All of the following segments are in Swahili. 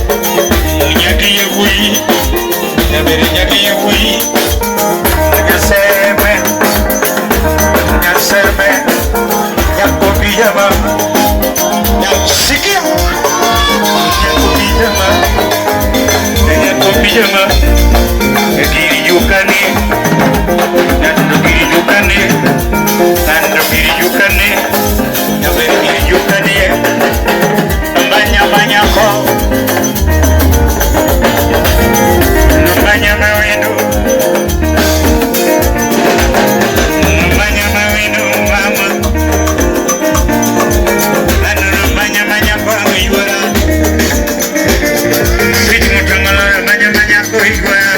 Nyaki yui, nyabere nyaki yui. Nyaseme, nyaseme, nyakobiyama, nyasikia, nyakobiyama, nyakobiyama, nyakiri yukani, nyakiri yukani, nyakiri yukani, nyakiri yukani, mbanya mbanya ko. Mbanya mawendo, mbanya mawendo mama, mbanya mbanya kwa iwara, sweet mutangala mbanya mbanya kwa iwara.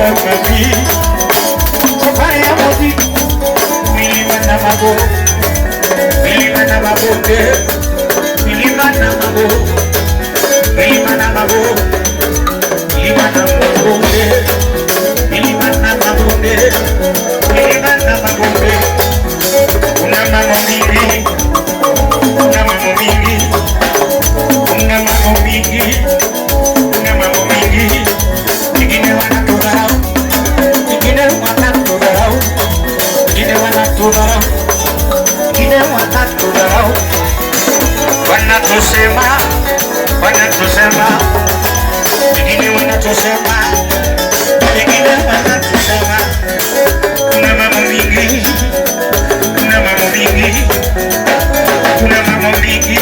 mami, safari ya muziki, milima na mabonde, milima na mabonde, milima na mabonde, milima na mabonde, milima na mabonde, milima na mabonde, milima na mabonde. Una mambo mingi, una mambo mingi, una mambo mingi, una mambo mingi. Wengine wanatudharau, wengine wanatudharau, wengine wanatudharau, wengine wanatudharau. Wanatusema, wanatusema, wengine wanatusema, wengine wanatusema. Una mambo mingi, una mambo mingi, una mambo mingi,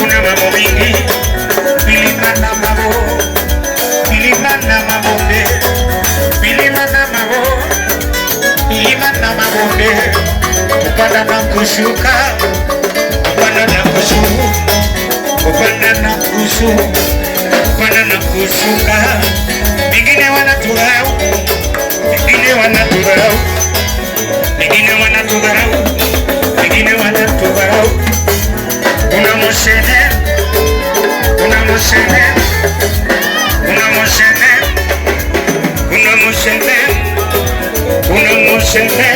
una mambo mingi. Milima na mabonde, milima na mabonde, milima na mabonde, milima na mabonde. Kupanda na kushuka, kupanda na kushuka, kupanda na kushuka, kupanda na kushuka. Wengine wanatudharau, wengine wanatudharau, wengine wanatudharau, wengine wanatudharau. Una moshene, una moshene, una moshene, una moshene, una moshene,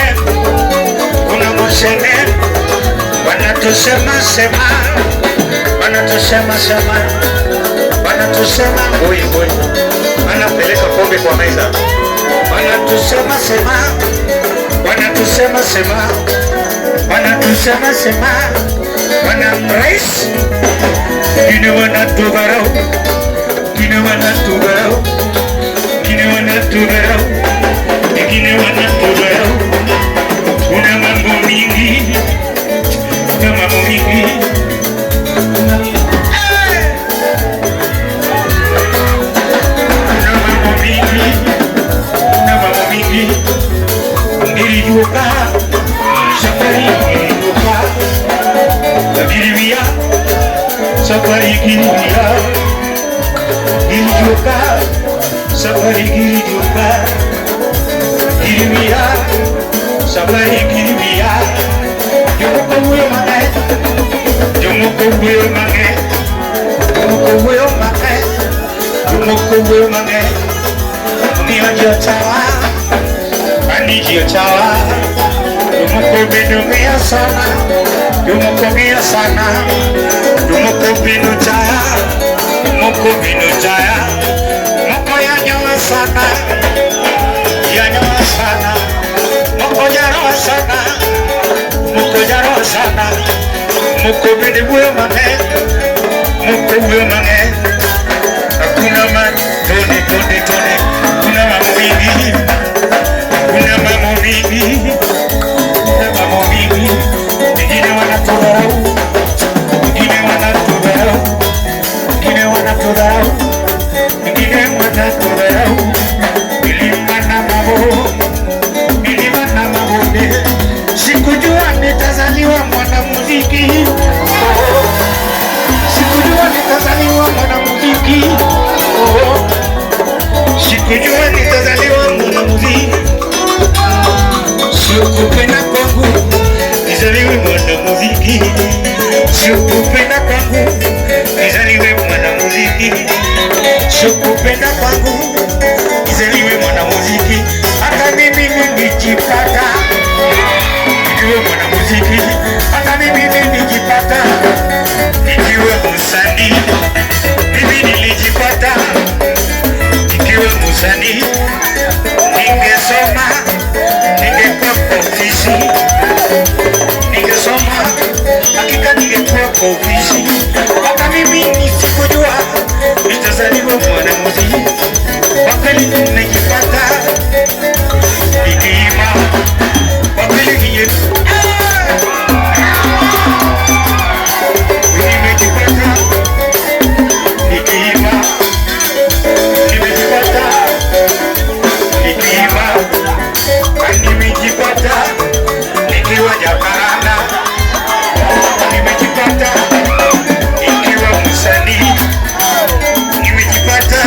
una moshene. Wanatusema sema, wanatusema sema, wanatusema ngoi ngoi, wanapeleka pombe kwa meza. Wanatusema sema, wanatusema sema, wanatusema sema, wanamrais. Wengine wanatudharau, wengine wanatudharau, wengine wanatudharau, wengine wanatudharau. Una mambo mingi, una mambo mingi, una mambo mingi, una mambo mingi. Nilijuka safari, nilijuka nilijuka safari, nilijuka nilijuka safari, nilijuka nilijuka safari, nilijuka. Jomoko huyo mange, jomoko huyo mange, jomoko huyo mange, jomoko huyo mange. Ndio chawa, ndio chawa. Jomoko binumia sana, jomoko bia sana, jomoko binu chaya, jomoko binu chaya. Moko yanyoa sana, yanyoa sana, moko jaroa sana, moko jaroa sana. Moko binu huyo mange, moko huyo mange. Hakuna man, tone tone tone. Kuna mambo mingi, kuna mambo mingi, kuna mambo mingi. Wengine wanatudharau, wengine wanatudharau, wengine wanatudharau, wengine wanatudharau. Milima na mabonde, milima na mabonde. Sikujua nitazaliwa mwanamuziki, sikujua nitazaliwa mwanamuziki, sikujua nitazaliwa mwanamuziki. Sikupenda kwangu nizaliwe mwanamuziki, sikupenda kwangu nizaliwe mwanamuziki, sikupenda kwangu nizaliwe mwanamuziki. Hata mimi nilijipata nikiwa mwanamuziki, hata mimi nilijipata nikiwa msanii, mimi nilijipata nikiwa msanii. Ningesoma, ningekuwa ofisi, ningesoma, hakika ningekuwa ofisi. Hata mimi nisikujua nitazaliwa mwanamuziki, kwa kweli nimejipata nikiimba, kwa kweli nimejipata nikiimba, nimejipata nikiimba, nimejipata nikiwa Jakaranda, nimejipata nikiwa msanii, nimejipata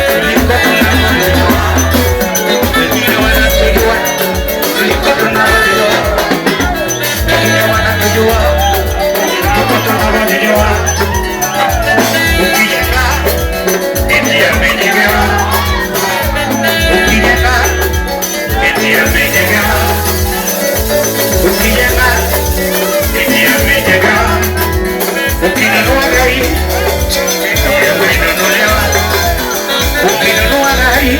kuliko tunavyojua. Wengine wanatujua kuliko tunavyojua. Wengine wanatujua kuliko tunavyojua. Ukijenga eti amejengewa, ukijenga eti amejengewa, ukijenga eti amejengewa, ukinunua gari eti amenunuliwa, ukinunua gari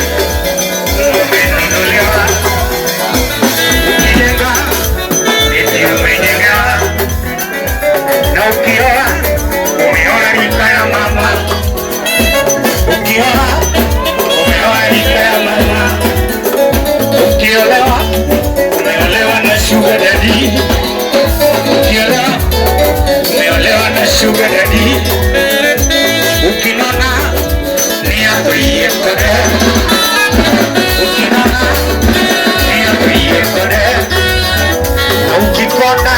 amenunuliwa, ukijenga eti amejengewa, na ukioa umeoa rika ya mama, ukioa umeoa rika ya mama, ukiolewa umeolewa na sugar daddy, ukiolewa umeolewa na sugar daddy, ukinona ni yako iyekode, ukinona ni yako iyekode, na ukikona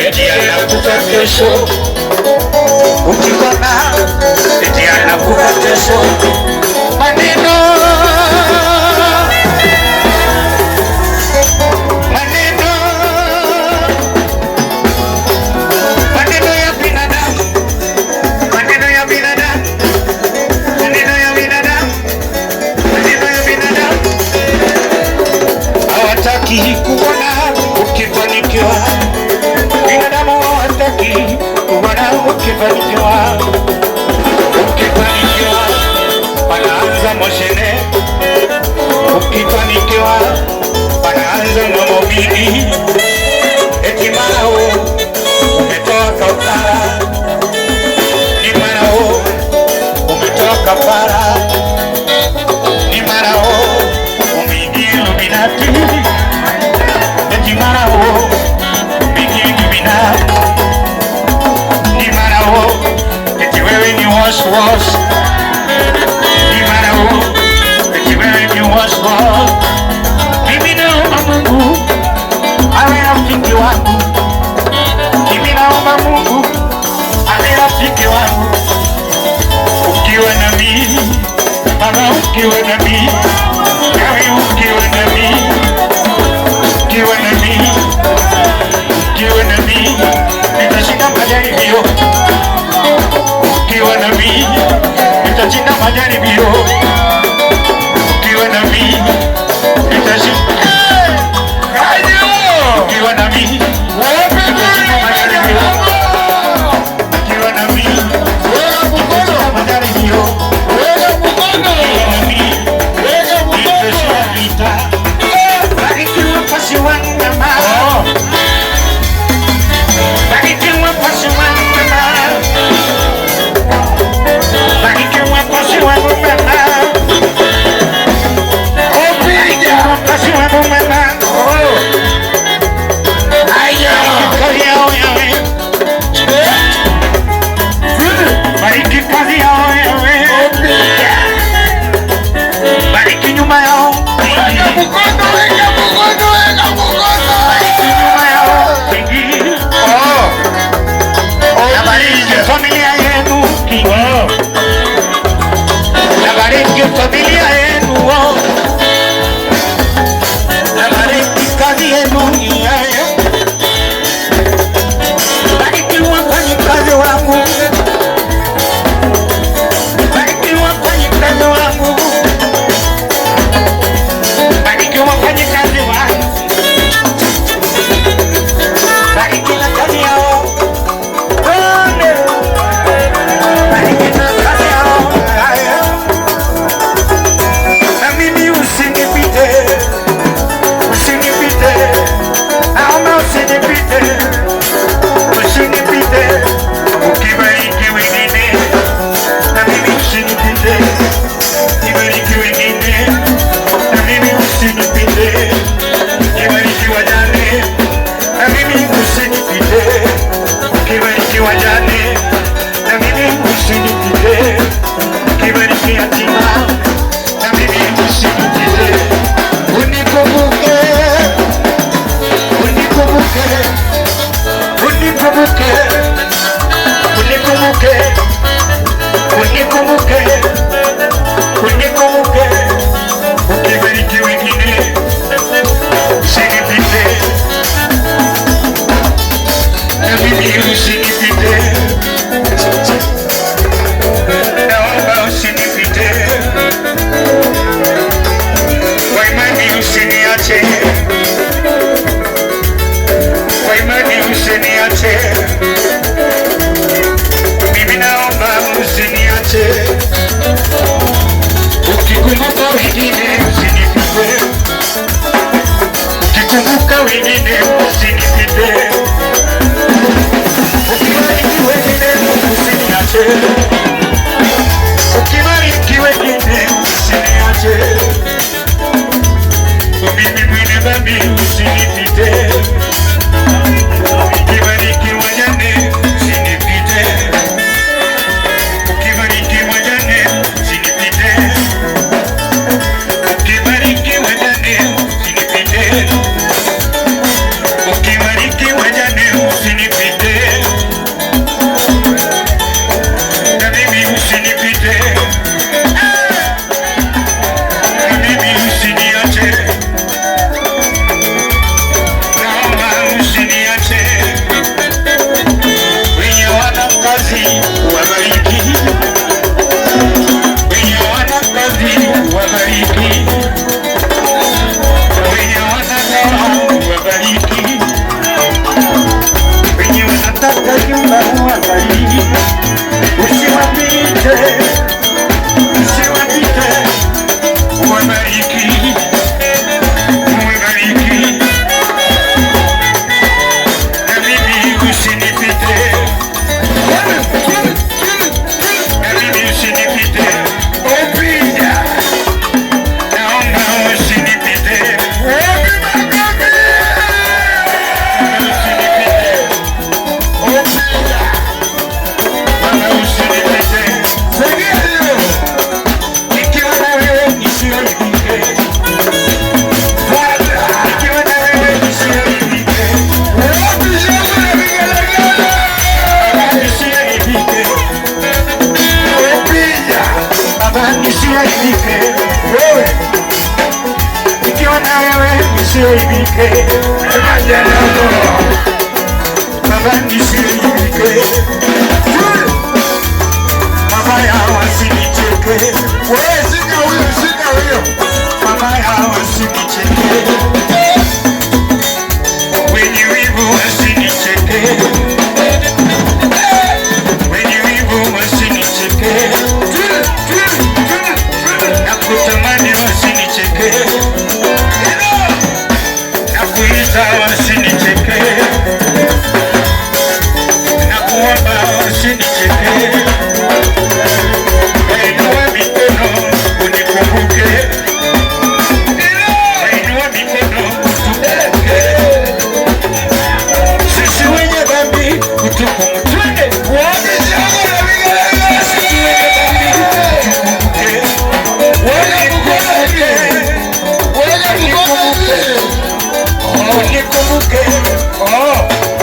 eti anakupa kesho, ukikona eti anakupa kesho. Maneno ya binadamu, maneno ya binadamu, maneno ya binadamu, maneno ya binadamu. Hawataki kuona ukifanikiwa, binadamu hawataki kuona ukifanikiwa. Ukifanikiwa wanaanza moshene, ukifanikiwa wanaanza nomobili, eti marao umetoa kafara, ni marao umetoa kafara, ni marao umeingia Illuminati, eti marao umeingia Illuminati, ni marao eti wewe ni wash wash, ni marao eti wewe ni wash wash. Mimi naomba Mungu awe rafiki wangu, mimi naomba Mungu awe rafiki wangu. Ukiwa na mimi ama ukiwa na mimi, nawe ukiwa na mimi, ukiwa na mimi, ukiwa na mimi, nitashinda majaribio. Ukiwa na mimi nitashinda majaribio. Ukiwa na mimi nitashinda. Ukiwa na mimi nitashinda majaribio. Ukiwa na mimi nitashinda majaribio. Ukiwa na mimi nitashinda vita. Barikiwa pasi wangu mama, barikiwa pasi wangu mama, barikiwa pasi wangu mama. nisiaibike, wewe nikiwa na wewe nisiaibike, Baba nisiaibike, mabaya wasinicheke, wewe sika huyo, mabaya wasinicheke, wenye wivu wasinicheke, wenye wivu wasinicheke, nakutamani wasinicheke, nakuita wasinicheke, nakuomba wasinicheke, wainua mikono unikumbuke, wainua mikono tukumbuke, sisi wenye dhambi utukumbuke,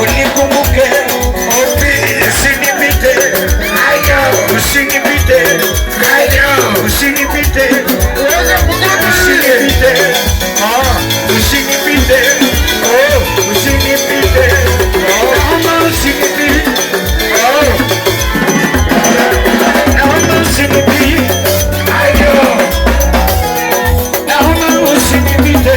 unikumbuke, usinipite, usinipite, usinipite, usinipite, usinipite, naomba usinipite, naomba usinipite, naomba usinipite.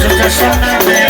Tutasonga mbele.